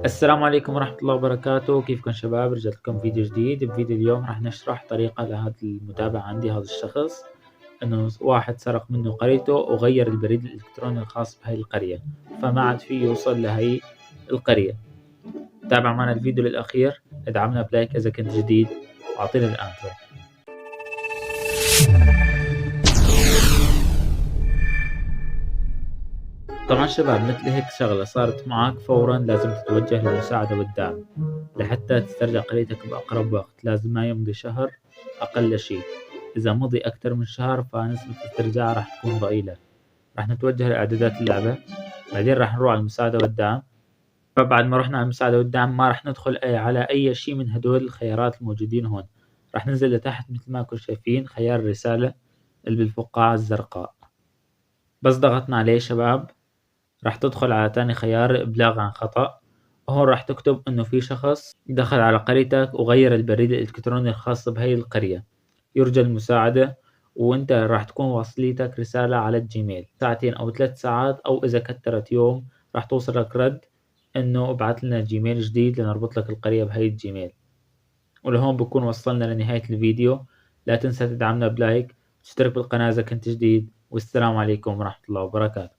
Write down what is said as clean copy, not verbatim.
السلام عليكم ورحمة الله وبركاته، كيفكم شباب؟ رجعت لكم فيديو جديد. بفيديو اليوم راح نشرح طريقة لهذا المتابع عندي، هذا الشخص إنه واحد سرق منه قريته وغير البريد الإلكتروني الخاص بهاي القرية، فما عاد فيه يوصل لهي القرية. تابع معنا الفيديو للأخير، ادعمنا بلايك إذا كنت جديد وأعطينا الانترو. طبعا شباب، مثل هيك شغلة صارت معك فورا لازم تتوجه للمساعدة والدعم لحتى تسترجع قريتك بأقرب وقت. لازم ما يمضي شهر أقل شي، إذا مضي أكتر من شهر فنسبة الاسترجاع راح تكون ضئيلة. راح نتوجه لإعدادات اللعبة، بعدين راح نروح على المساعدة والدعم. فبعد ما رحنا على المساعدة والدعم ما راح ندخل على أي شي من هدول الخيارات الموجودين هون. راح ننزل لتحت مثل ما كل شايفين خيار الرسالة اللي بالفقاعة الزرقاء. بس ضغطنا عليه شباب راح تدخل على تاني خيار إبلاغ عن خطأ. هون راح تكتب إنه في شخص دخل على قريتك وغير البريد الإلكتروني الخاص بهي القرية، يرجى المساعدة. وأنت راح تكون واصليتك رسالة على الجيميل 2 أو 3 ساعات، أو إذا كترت يوم راح توصلك رد إنه ابعت لنا جيميل جديد لنربط لك القرية بهي الجيميل. ولهون بكون وصلنا لنهاية الفيديو. لا تنسى تدعمنا بلايك وتشترك بالقناة إذا كنت جديد، والسلام عليكم ورحمة الله وبركاته.